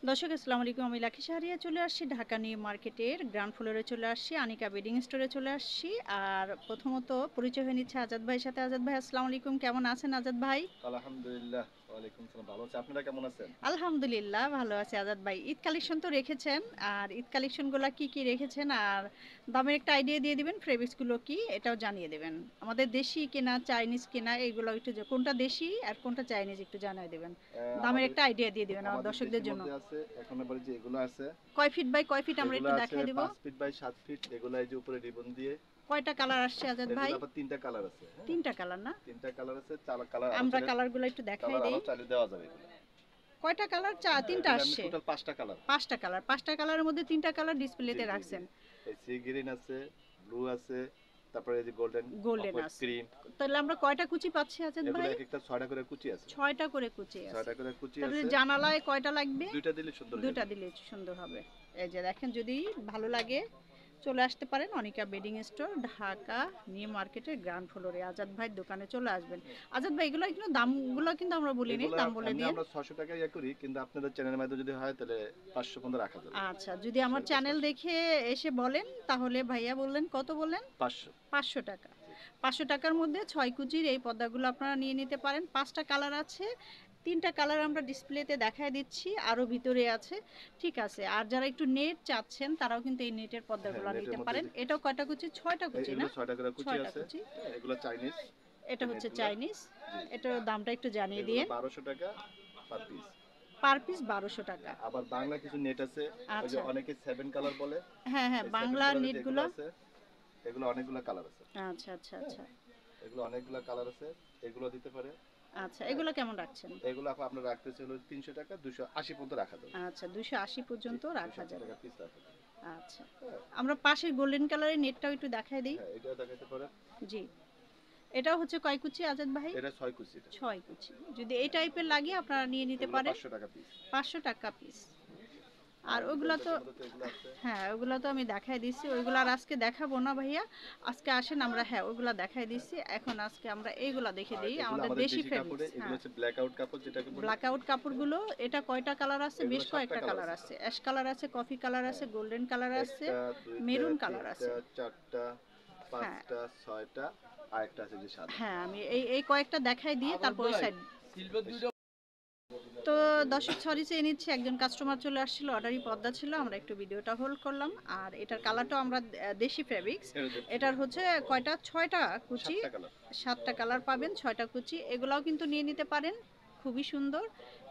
দর্শক আসসালামু আলাইকুম, আমি লাকি শাহরিয়া চলে আসছি ঢাকা নিউ মার্কেটের গ্রাউন্ড ফ্লোরে চলে আসছি, আনিকা বেডিং স্টোরে চলে আসছি। আর প্রথমত পরিচয় হয়ে নিচ্ছে আজাদ ভাইয়ের সাথে। আজাদ ভাই আসসালামু আলাইকুম, কেমন আছেন আজাদ ভাই? আলহামদুলিল্লাহ। ওয়ালাইকুম সালাম, ভালো আছি। আপনারা কেমন আছেন? আলহামদুলিল্লাহ ভালো আছে আজাদ ভাই। ঈদ কালেকশন তো রেখেছেন, আর ঈদ কালেকশনগুলো কি কি রেখেছেন আর দামের একটা আইডিয়া দিয়ে দিবেন, ফেব্রিক্সগুলো কি এটাও জানিয়ে দেবেন। আমাদের দেশি কেনা চাইনিজ কেনা এগুলো একটু কোনটা দেশি আর কোনটা চাইনিজ একটু জানিয়ে দেবেন, দামের আমাদের একটা আইডিয়া দিয়ে দিবেন আমার আমাদের দর্শকদের দেশের জন্য। মধ্যে আছে, এখন আবার যে এগুলো আছে, কয় ফিট বাই কয় ফিট আমরা এগুলো একটু আছে দেখাই দিব। 5 ফিট বাই 7 ফিট। এগুলো এই যে উপরে রিবন দিয়ে, কয়টা কালার আসছে আজাদ ভাই? এগুলো আবার তিনটা কালার আছে। হ্যাঁ, তিনটা কালার না? তিনটা কালার আছে, চার কালার আরো আমরা চাইলে, কালারগুলো একটু দেখাই কালার দেই। আরো চাইলে দেওয়া যাবে এগুলো। কয়টা কালার? তিনটা এগুলো এমনি আসছে। টোটাল 5টা কালার। পাঁচটা কালার, পাঁচটা কালারের মধ্যে তিনটা কালার জি ডিসপ্লেতে জি জি। রাখছেন। এই সি গ্রিন আছে, ব্লু আছে, তারপরে এই যে গোল্ডেন গোল্ডেন অফ আছে। ক্রিম। তাহলে আমরা কয়টা কুচি পাচ্ছি আজাদ এগুলো ভাই? এক একটা 6টা করে কুচি আছে। ছয়টা করে কুচি আছে। 6টা করে কুচি তাহলে আছে। জানালায় কয়টা লাগবে? দুইটা দিলে সুন্দর হয়ে দুটা যাবে। দিলে সুন্দর হবে। এই যে দেখেন, যদি ভালো লাগে চলে আসতে পারেন Anika bedding store, Dhaka new মার্কেটের গ্রাউন্ড ফ্লোরে আজাদ ভাই দোকানে চলে আসবেন। আজাদ ভাই এগুলো কিন্তু দামগুলো কিন্তু আমরা বলিনি, এগুলা দাম বলে এমনি দিন। আমরা 600 টাকা ইয়ে করি, কিন্তু আপনাদের চ্যানেলের মাধ্যমে যদি হয় তাহলে 500 পর্যন্ত রাখা যাবে। আচ্ছা, যদি আমার 550, চ্যানেল দেখে এসে বলেন তাহলে ভাইয়া বললেন কত বললেন? 500। 500 টাকা। জি। 500 টাকার মধ্যে 6 কুচির এই পর্দাগুলো আপনারা নিয়ে নিতে পারেন। 5টা কালার আছে, তিনটা কালার আমরা ডিসপ্লেতে দেখায় দিচ্ছি, আরও ভিতরে আছে। ঠিক আছে, আর যারা একটু নেট চাচ্ছেন তারাও কিন্তু এই নেটের হ্যাঁ, পর্দাগুলো নেটের নিতে মধ্যে পারেন। যে এটাও কয়টা কুচি? 6টা কুচি না? এগুলো 6টা করে কুচি 6টা আছে। কুচি। হ্যাঁ, এগুলো চাইনিজ এটা এই হচ্ছে নেটগুলা। চাইনিজ। জি। এটার দামটা একটু জানিয়ে এগুলো দিন। 1200 টাকা পার পিস। পার পিস 1200 টাকা। আবার বাংলা কিছু নেট আছে, ওই যে আচ্ছা। অনেকে 7 কালার বলে। হ্যাঁ হ্যাঁ, এই 7 বাংলা কালারের যেগুলো নেটগুলো। আছে, এগুলো অনেকগুলো কালার আছে। আচ্ছা আচ্ছা হ্যাঁ, আচ্ছা। এগুলো অনেকগুলো কালার আছে, এগুলো দিতে পারে। আচ্ছা, হ্যাঁ, এগুলো কেমন রাখছেন? এগুলো আপনার রাখতেছে হলো 300 টাকা, 280 পর্যন্ত রাখা যাবে। আচ্ছা, 280 জি, পর্যন্ত রাখা 280 যাবে। টাকা পিস রাখা যাবে। আচ্ছা, হ্যাঁ, আমরা পাশের গোল্ডেন কালারের নেটটাও একটু দেখাই দিই। হ্যাঁ, এটাও দেখাতে পারেন। জি, এটাও হচ্ছে কয় কুচি আজাদ ভাই? এটা 6 কুচি এটা। 6 কুচি। যদি এই টাইপের লাগে আপনারা নিয়ে নিতে এগুলো পারেন। 500 টাকা পিস। 500 টাকা পিস। আর আর ওগুলা ডিজাইন তো, পেজের মধ্যে তো এগুলো আছে। হ্যাঁ ওগুলা তো আমি দেখাই দিচ্ছি, ওইগুলো আর আজকে দেখাবো না ভাইয়া। আজকে আসেন আমরা, হ্যাঁ ওইগুলা দেখাই দিচ্ছি। এখন আজকে আমরা এইগুলা দেখে আর দিই, এগুলো আমাদের আমাদের দেশি দেশি কাপড়ে, ফেব্রিক্স। এগুলো হ্যাঁ, হচ্ছে ব্ল্যাক আউট কাপড় যেটাকে বলি। ব্ল্যাক আউট কাপড়গুলো। এটা কয়টা কালার আছে? এগুলো বেশ 7টা কয়েকটা কালার কালার আছে। আছে। অ্যাশ কালার আছে, কফি কালার আছে, হ্যাঁ, গোল্ডেন কালার আছে, একটা, দুইটা, মেরুন কালার তিনটা, আছে। চারটা, হ্যাঁ 5টা, 6টা, আর একটা আছে যে সাদা। হ্যাঁ, আমি এই এই কয়েকটা দেখাই দিয়ে তারপর ওই সাইড। তো দর্শক সরি চেয়ে নিচ্ছি, একজন কাস্টমার চলে আসছিল, অর্ডারই পদ্মা ছিল, আমরা একটু ভিডিওটা হোল্ড করলাম। আর এটার কালারটাও আমরা দেশি ফেব্রিক্স। এটার হচ্ছে কয়টা? 6টা কুচি। 7টা কালার। 7টা কালার পাবেন, 6টা কুচি। এগুলাও কিন্তু নিয়ে নিতে পারেন, খুবই সুন্দর।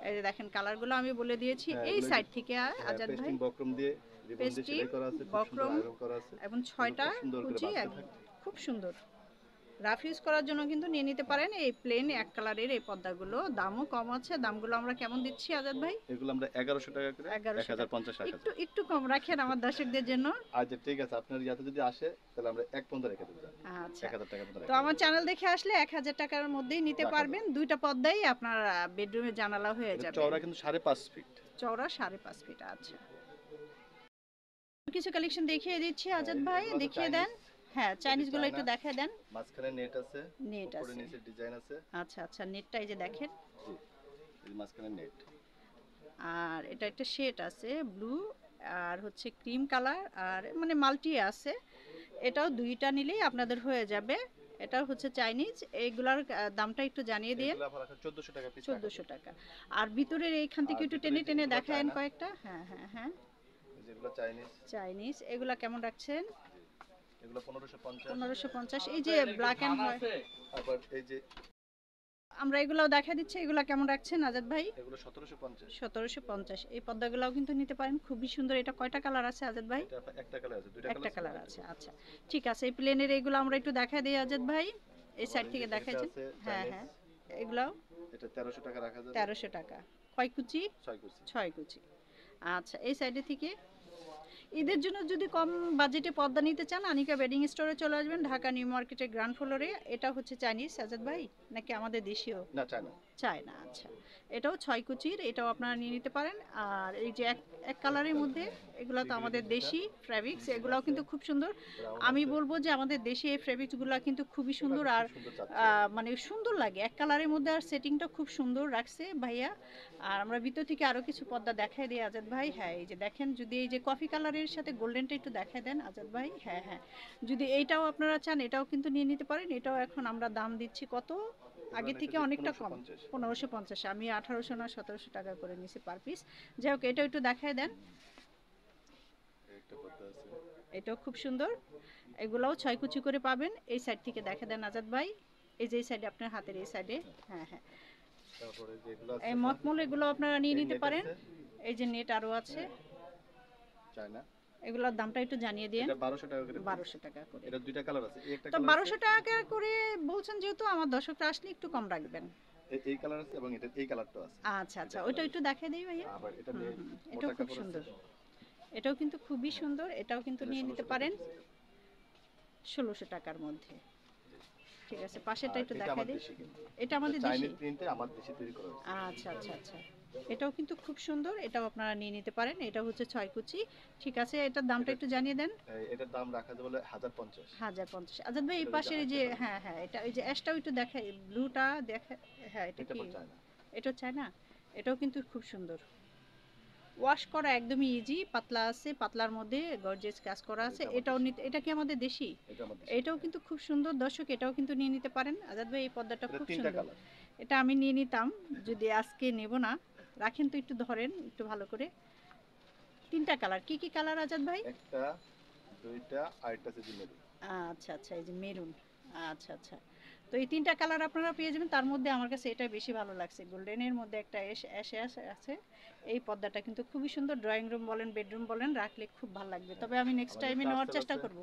এই যে দেখেন কালারগুলো আমি বলে দিয়েছি। হ্যাঁ, এই এগুলো যে, সাইড থেকে হ্যাঁ, আজাদ ভাই, পেস্টিং বক্রম দিয়ে, রিবন দিয়ে পেস্টিং সেলাই করা আছে, খুব সুন্দর বক্রম আয়রন করা আছে। এবং এগুলো 6টা খুব সুন্দর করে কুচি বাঁধতে থাকে। খুব সুন্দর। রাফ ইউজ করার জন্য কিন্তু নিয়ে নিতে পারেন এই প্লেন এক কালারের এই পর্দাগুলো। দামও কম আছে। দামগুলো আমরা কেমন দিচ্ছি আজাদ ভাই? এগুলো আমরা 1100 টাকা করে, 1100 টাকা। 1050 রাখা একটু যাবে। একটু কম রাখেন আমার দর্শকদের জন্য। আচ্ছা ঠিক আছে, আপনার ইয়াতে যদি আসে তাহলে আমরা 1 পর্যন্ত রেখে দেবো। আচ্ছা, 1000 টাকা পর্যন্ত তো রেখে আমার দেবো। চ্যানেল দেখে আসলে 1000 টাকার মধ্যেই নিতে রাখা পারবেন। যাবে। দুইটা পর্দাই আপনার বেডরুমে জানালা হয়ে এটা যাবে। চওড়া কিন্তু 5.5 ফিট। চওড়া 5.5 ফিট। আচ্ছা, কিছু কালেকশন দেখিয়ে দিচ্ছি হ্যাঁ, আজাদ ভাই, এগুলো তো দেখিয়ে দেন। চাইনিজ। হ্যাঁ, এই যে চাইনিজগুলো চায়না, একটু দেখায় দেন। মাঝখানে নেট আছে, নেট উপরে আছে। নিচে ডিজাইন আছে। আচ্ছা আচ্ছা, নেটটা এই যে দেখেন। জি, এই যে মাঝখানে নেট। আর এটা একটা শেড আছে ব্লু, আর হচ্ছে ক্রিম কালার, আর মানে মাল্টি আছে। এটাও দুইটা নিলেই আপনাদের হয়ে যাবে। এটাও হচ্ছে চাইনিজ। এইগুলার দামটা একটু জানিয়ে দিন। এগুলো আপনার 1400 টাকা পিস রাখা 1400 যাবে। টাকা। আর ভিতরের এইখান থেকে আর একটু ভিতরে টেনে যে টেনে এগুলো দেখায়েন চায়না, কয়েকটা। হ্যাঁ হ্যাঁ হ্যাঁ, যেগুলো চাইনিজ, চাইনিজ। এগুলা কেমন রাখছেন? এগুলো 1550। 1550। এই যে ব্ল্যাক অ্যান্ড হোয়াইট, আবার এই যে আমরা এগুলাও দেখা দিচ্ছি, এগুলা কেমন রাখছেন আজাদ ভাই? এগুলো 1750। 1750। এই পর্দাগুলাও কিন্তু নিতে পারেন, খুবই সুন্দর। এটা কয়টা কালার আছে আজাদ ভাই? এটা একটা কালার আছে, দুইটা একটা কালার কালার আছে, আছে। আচ্ছা ঠিক আছে, এই প্লেনের এইগুলো আমরা একটু দেখা দিই আজাদ ভাই, এই আবার সাইড এই যে থেকে এটা দেখাচ্ছেন। আছে হ্যাঁ চাইনিজ। হ্যাঁ, এগুলাও এটা 1300 টাকা রাখা যাবে। 1300 টাকা। কয় কুচি? 6 কুচি। 6 কুচি। আচ্ছা, এই সাইডে থেকে ঈদের জন্য যদি কম বাজেটে পর্দা নিতে চান, আনিকা বেডিং স্টোরে চলে আসবেন, ঢাকা নিউ মার্কেটের গ্রাউন্ড ফ্লোরে। এটা হচ্ছে চাইনিজ আজাদ ভাই। নাকি আমাদের দেশীয়? না চায়না। চায় না, আচ্ছা। এটাও 6 কুচির, এটাও আপনারা নিয়ে নিতে পারেন। আর এই যে এক কালারের মধ্যে, এগুলো তো আমাদের দেশি ফ্যাব্রিক্স, এগুলাও কিন্তু খুব সুন্দর। ব্রাউন আমি আছে। বলব যে আমাদের দেশি এই ফ্যাব্রিক্সগুলা কিন্তু খুবই সুন্দর। এগুলো আর খুব সুন্দর চাচ্ছে। মানে সুন্দর লাগে এক কালারের মধ্যে, আর সেটিংটা খুব সুন্দর রাখছে ভাইয়া। আর আমরা ভিতর থেকে আরো কিছু পর্দা দেখাই দিই আজাদ ভাই। হ্যাঁ, এই যে দেখেন, যদি এই যে কফি কালারের সাথে গোল্ডেনটা একটু দেখাই দেন আজাদ ভাই। হ্যাঁ, হ্যাঁ। যদি এইটাও আপনারা চান, এটাও কিন্তু নিয়ে নিতে পারেন। এটাও এখন আমরা দাম দিচ্ছি কত? আগে এগুলো থেকে নিতেছি অনেকটা কম। 1550। 1550, আমি 1800 না 1700 টাকা করে নিছি পার পিস। যাই হোক, এটা একটু দেখায় দেন। একটা পর্দা আছে। এটাও খুব সুন্দর। এগুলাও 6 কুচি করে পাবেন। এই সাইড থেকে দেখা দেন আজাদ ভাই। এই যে এই সাইডে, আপনার হাতের এই সাইডে। হ্যাঁ, হ্যাঁ। তারপরে যেগুলো আছে এই আপনার মখমল, এগুলো আপনারা নিয়ে এই নিতে নেট পারেন। আছে এই যে নেট আরো আছে। চায়না। এগুলোর দামটা একটু জানিয়ে দিন। এটা 1200 টাকা করে। 1200 টাকা করে। এটা দুইটা কালার আছে। এই একটা তো কালার আছে। 1200 টাকা করে বলছেন যেহেতু, আমার দর্শকরা আসলে একটু কম রাখবেন। এই কালার আছে এবং এটা এই কালারটাও আছে। আচ্ছা, আচ্ছা। দুইটা ওইটা কালার একটু আছে। দেখাই দিই ভাইয়া। আবার এটা হুম, হুম। এটাও মোটা খুব কাপড় আছে। সুন্দর। এটাও কিন্তু খুবই সুন্দর। এটাও কিন্তু এটা নিয়ে 1600 নিতে টাকা পারেন দিতেছি। 1600 টাকার মধ্যে। ঠিক আছে, পাশেরটা আর একটু এটা দেখা আমার দিই। দেশি কিন্তু। এটা আমাদের দেশি। চাইনিজ প্রিন্টে আমার দেশি তৈরি করা হয়েছে। আচ্ছা, আচ্ছা, আচ্ছা। এটাও কিন্তু খুব সুন্দর। এটাও আপনারা নিয়ে নিতে পারেন। এটা হচ্ছে 6 কুচি। ঠিক আছে, এটার দামটা এটা একটু জানিয়ে দেন। এটার দাম রাখা যাবে বলে 1050। 1050। আজাদ ভাই, এই এটা হচ্ছে পাশের এই যে, আরেকটা কালার। হ্যাঁ, হ্যাঁ, এটা এই যে অ্যাশটাও একটু দেখাই, ব্লুটা দেখা। হ্যাঁ, এটা এটা কি? পর চায়না। এটা চায় না? এটাও কিন্তু খুব সুন্দর। ওয়াশ করা একদমই ইজি, পাতলা আছে, পাতলার মধ্যে গর্জিয়াস কাজ করা আর আছে। এটা আমার এটাও দেশি। নিতে, এটা কি আমাদের দেশি? এটা আমার দেশি। এটাও কিন্তু খুব সুন্দর দর্শক, এটাও কিন্তু নিয়ে নিতে পারেন। আজাদ ভাই, এই পর্দাটা এটা খুব তিনটা সুন্দর। কালার। এটা আমি নিয়ে নিতাম, যদি আজকে নেব না। রাখেন তো, একটু ধরেন একটু ভালো করে। 3টা কালার, কি কি কালার আজাদ ভাই? একটা, দুইটা, আরেকটা আছে যে মেরুন। আচ্ছা, আচ্ছা। এই যে মেরুন। আচ্ছা, আচ্ছা। তো এই 3টা কালার আপনারা পেয়ে যাবেন। তার মধ্যে আমার কাছে এটাই বেশি ভালো লাগছে। গোল্ডেনের মধ্যে একটা অ্যাশে আছে। এই পর্দাটা কিন্তু খুবই সুন্দর। ড্রয়িং রুম বলেন, বেডরুম বলেন, রাখলে খুব ভালো লাগবে। হ্যাঁ, তবে আমি নেক্সট আমাদের টাইমে নেওয়ার টার্সেল চেষ্টা আছে। করব।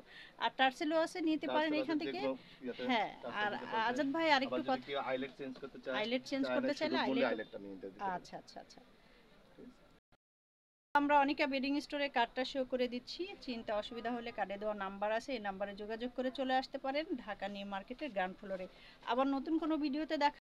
আর টার্সেলও আছে, নিতে পারেন টার্সেল আছে এখান যে থেকে। কোনো ইয়াতে হ্যাঁ। টার্সেল আর দিতে পারবে। আজাদ ভাই, আবার আরেকটু যদি কথা। কেউ আইলেট চেঞ্জ করতে চায়, আইলেট চেঞ্জ চায় না করতে শুধু চাইলে বলে আইলেট। আইলেটটা নিয়ে দিতে পারবে। আচ্ছা, আচ্ছা, আচ্ছা। আমরা অনিকা বেডিং স্টোরে কার্ডটা শো করে দিচ্ছি। চিনতে অসুবিধা হলে কার্ডে দেওয়া নাম্বার আছে, এই নাম্বারে যোগাযোগ করে চলে আসতে পারেন। ঢাকা নিউ মার্কেটের গ্রাউন্ড ফ্লোরে। আবার নতুন কোনো ভিডিওতে দেখা